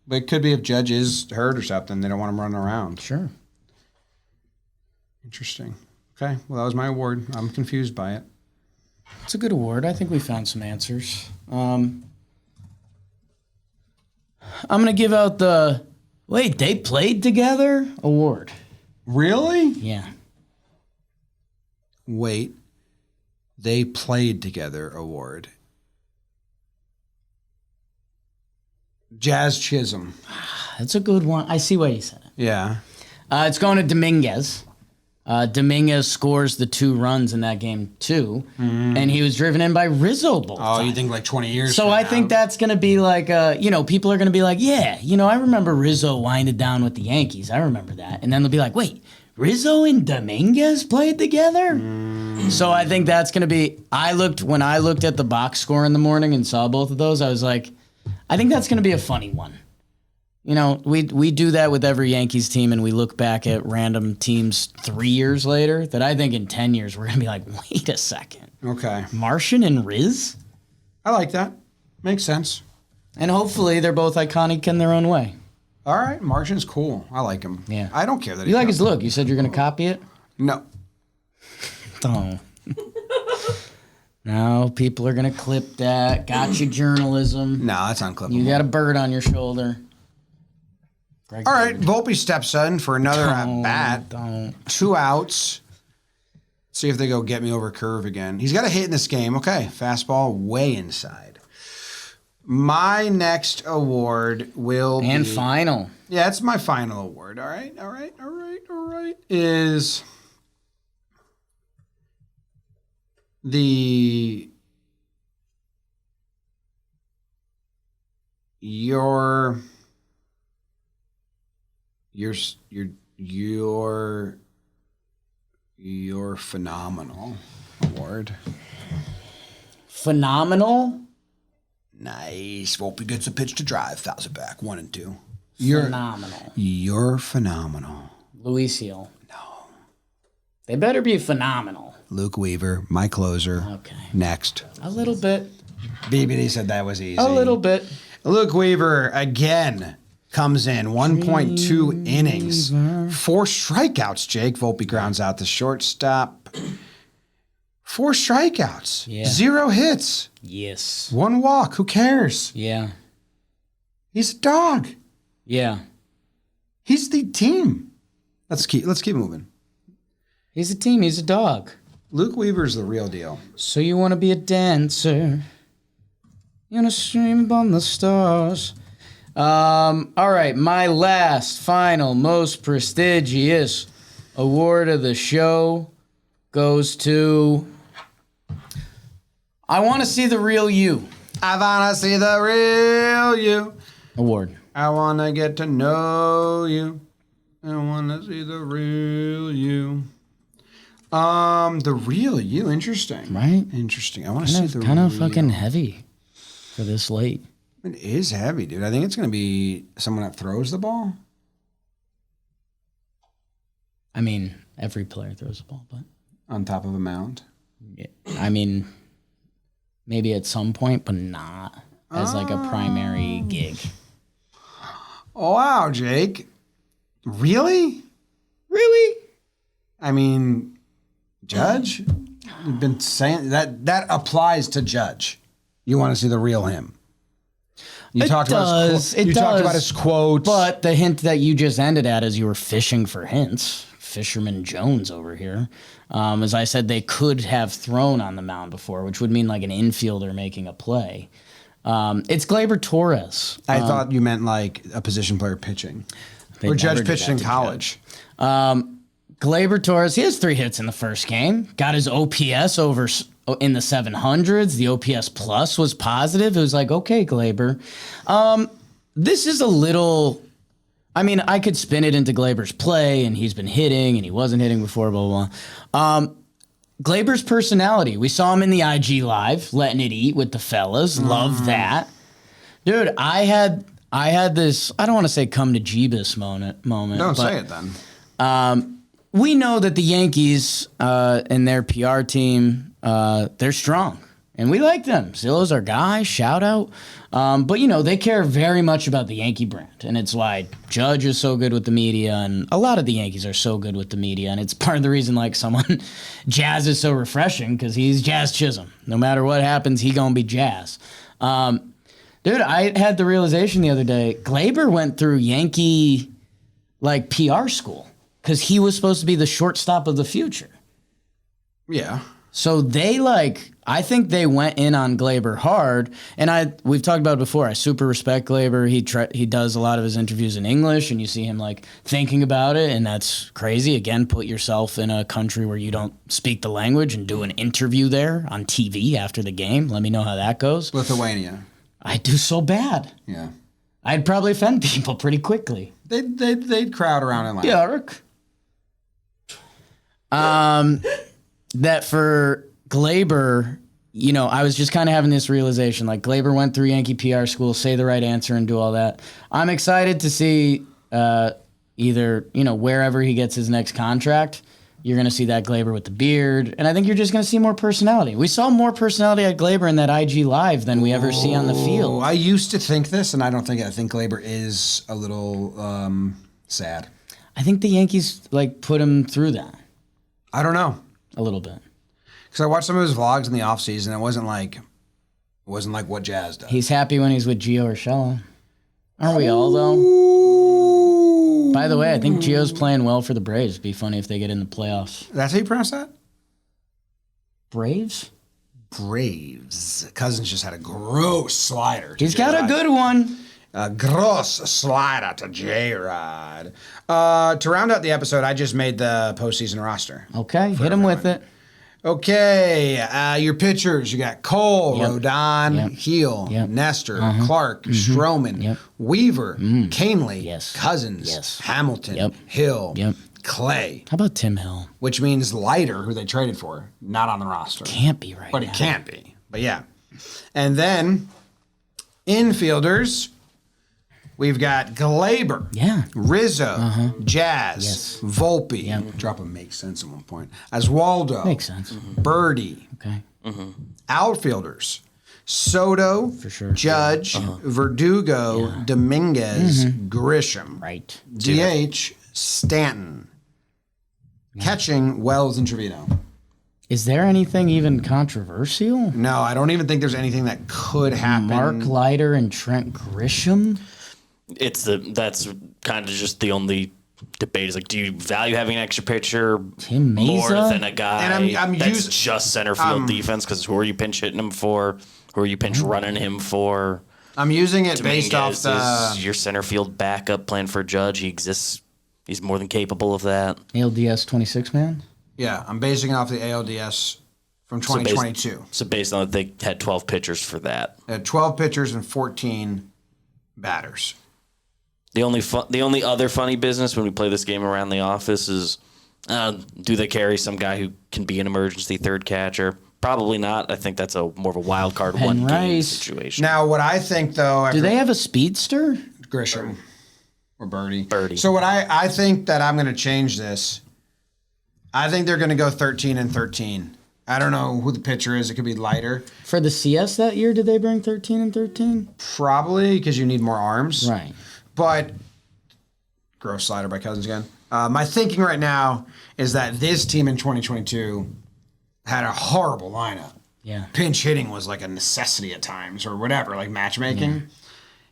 but it could be if Judge is hurt or something, they don't want him running around. Sure. Interesting. Okay, well, that was my award. I'm confused by it. It's a good award. I think we found some answers. I'm going to give out the, wait, they played together award. Really? Yeah. Wait, they played together award. Jazz Chisholm. That's a good one. I see why you said it. Yeah. It's going to Dominguez. Dominguez scores the 2 runs in that game, too. And he was driven in by Rizzo both Oh, times. you think like 20 years So from I now? think that's going to be like, people are going to be like, yeah, I remember Rizzo winded down with the Yankees. I remember that. And then they'll be like, wait, Rizzo and Dominguez played together? So I think that's going to be, when I looked at the box score in the morning and saw both of those, I was like, I think that's going to be a funny one. We do that with every Yankees team, and we look back at random teams 3 years later that I think in 10 years we're going to be like, wait a second. Okay. Martian and Riz? I like that. Makes sense. And hopefully they're both iconic in their own way. All right. Martian's cool. I like him. Yeah. I don't care that You like his look. You said you're going to copy it? No. Oh. No, people are going to clip that. Gotcha journalism. No, that's unclippable. You got a bird on your shoulder. Greg All right. Bird. Volpe steps in for another at-bat. Don't. 2 outs. See if they go get me over curve again. He's got a hit in this game. Okay. Fastball way inside. My next award will be... And final. Yeah, it's my final award. All right. Is the... You're phenomenal award. Phenomenal? Nice. Volpe gets a pitch to drive. Fouls it back. 1 and 2. Phenomenal. You're phenomenal. Luisio. No. They better be phenomenal. Luke Weaver, my closer. Okay. Next. A little bit. BBD said that was easy. A little bit. Luke Weaver again comes in 1.2 innings, 4 strikeouts. Jake Volpe grounds out the shortstop. 4 strikeouts, Yeah. 0 hits, Yes. 1 walk. Who cares? Yeah. He's a dog. Yeah. He's the team. Let's keep moving. He's a team. He's a dog. Luke Weaver's the real deal. So you want to be a dancer? You want to stream upon the stars? All right. My last, final, most prestigious award of the show goes to... I want to see the real you. I wanna see the real you. Award. I wanna get to know you. I wanna see the real you. The real you. Interesting. Right? Interesting. I wanna see the Kind real. of fucking heavy for this late. It is heavy, dude. I think it's gonna be someone that throws the ball. I mean, every player throws a ball, but... On top of a mound. Yeah, I mean, maybe at some point, but not as like a primary gig. Oh, wow, Jake. Really? Really? I mean, Judge? You've been saying that applies to Judge. You want to see the real him. You talked about his quotes. But the hint that you just ended at is you were fishing for hints. Fisherman Jones over here. As I said, they could have thrown on the mound before, which would mean like an infielder making a play. It's Gleyber Torres. I thought you meant like a position player pitching. Or Judge pitched in college. Gleyber Torres, he has 3 hits in the first game. Got his OPS over in the 700s. The OPS plus was positive. It was like, okay, Gleyber. This is a little... I mean, I could spin it into Gleyber's play, and he's been hitting, and he wasn't hitting before, blah, blah, blah. Gleyber's personality. We saw him in the IG Live, letting it eat with the fellas. Love that. Dude, I had this, I don't want to say come to Jeebus moment. Don't say it then. We know that the Yankees and their PR team, they're strong. And we like them. Zillow's our guy, shout out. But, you know, they care very much about the Yankee brand. And it's why Judge is so good with the media. And a lot of the Yankees are so good with the media. And it's part of the reason, like, Jazz is so refreshing because he's Jazz Chisholm. No matter what happens, he going to be Jazz. Dude, I had the realization the other day, Gleyber went through Yankee, like, PR school because he was supposed to be the shortstop of the future. Yeah. So they I think they went in on Gleyber hard, and we've talked about it before. I super respect Gleyber. He does a lot of his interviews in English, and you see him like thinking about it, and that's crazy. Again, put yourself in a country where you don't speak the language and do an interview there on TV after the game. Let me know how that goes. Lithuania. I'd do so bad. Yeah. I'd probably offend people pretty quickly. They'd crowd around Atlanta. Yeah, Rick. That for Gleyber, you know, I was just kind of having this realization, like Gleyber went through Yankee PR school, say the right answer and do all that. I'm excited to see either, you know, wherever he gets his next contract, you're going to see that Gleyber with the beard. And I think you're just going to see more personality. We saw more personality at Gleyber in that IG Live than we ever see on the field. I used to think this, and I think Gleyber is a little sad. I think the Yankees, like, put him through that. I don't know. A little bit. Because I watched some of his vlogs in the offseason. It wasn't like what Jazz does. He's happy when he's with Gio Urshela. Aren't we all, though? By the way, I think Gio's playing well for the Braves. It'd be funny if they get in the playoffs. That's how you pronounce that? Braves? Braves. Cousins just had a gross slider. He's got a good one. A gross slider to J-Rod. To round out the episode, I just made the postseason roster. Okay, hit him with it. Okay, your pitchers. You got Cole, Rodon, Heel, Nestor, Clark, Stroman, Weaver, Canely, Cousins, Hamilton, Hill, Clay. How about Tim Hill? Which means Leiter, who they traded for, not on the roster. Can't be right But now. it can't be. But yeah. And then infielders. We've got Gleyber, Rizzo, Jazz, Volpe. Drop a makes sense at one point. Oswaldo. Makes sense. Birdie. Okay. Outfielders. Soto, For sure. Judge, Verdugo, Dominguez, Grisham. Right. DH, Stanton. Catching, Wells and Trevino. Is there anything even controversial? No, I don't even think there's anything that could happen. Mark Leiter and Trent Grisham? That's kind of just the only debate is like, do you value having an extra pitcher Tim more Mesa? than a guy And that's just center field defense? Because who are you pinch hitting him for? Who are you pinch running him for? I'm using it based off Dominguez is your center field backup playing for Judge. He exists. He's more than capable of that. ALDS 26 man? Yeah, I'm basing it off the ALDS from 2022. So based on that, they had 12 pitchers for that. They had 12 pitchers and 14 batters. The only other funny business when we play this game around the office is, do they carry some guy who can be an emergency third catcher? Probably not. I think that's more of a wild card one game situation. Now, what I think though, do they have a speedster? Grisham or Birdie? Birdie. So what I think that I'm going to change this. I think they're going to go 13 and 13. I don't know who the pitcher is. It could be Leiter. For the CS that year, did they bring 13 and 13? Probably because you need more arms. Right. But gross slider by Cousins again. My thinking right now is that this team in 2022 had a horrible lineup. Yeah. Pinch hitting was like a necessity at times or whatever, like matchmaking.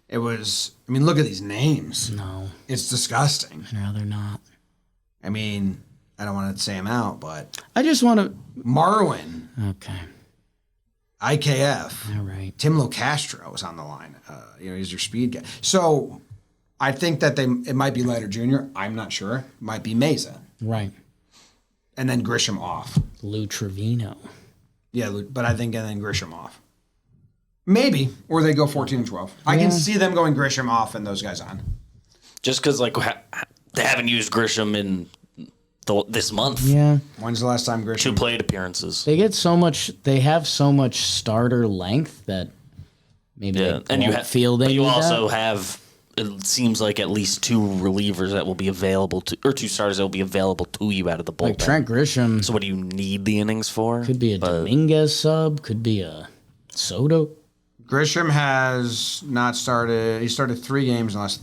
It was, I mean, look at these names. No. It's disgusting. I'd rather not. I mean, I don't want to say him out, but I just want to. Marwin, Okay. IKF, All right. Tim Locastro was on the line. He's your speed guy. So I think that it might be Leiter Jr. I'm not sure. It might be Mesa. Right. And then Grisham off. Lou Trevino. Yeah, but I think and then Grisham off. Maybe. Or they go 14 and 12. I can see them going Grisham off and those guys on. Just because they haven't used Grisham in this month. Yeah. When's the last time Grisham? 2 plate appearances. They get so much. They have so much starter length that maybe they and won't feel they but you need also that. have. It seems like at least 2 relievers that will be available to, or 2 starters that will be available to you out of the bullpen. Like Trent Grisham. So what do you need the innings for? Could be a Dominguez sub. Could be a Soto. Grisham has not started. He started 3 games in the last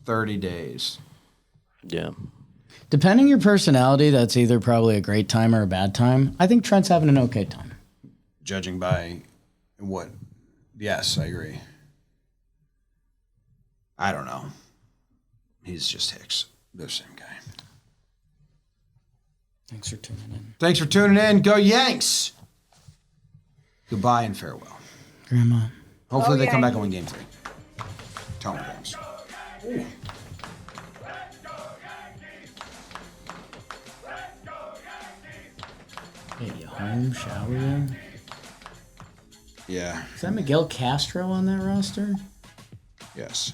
30 days. Yeah. Depending your personality, that's either probably a great time or a bad time. I think Trent's having an okay time. Judging by what? Yes, I agree. I don't know. He's just Hicks. They're the same guy. Thanks for tuning in. Thanks for tuning in. Go Yanks. Goodbye and farewell. Grandma. Hopefully they come back and win game 3. Tony Jones. Hey, you home? Shower you? Yeah. Is that Miguel Castro on that roster? Yes.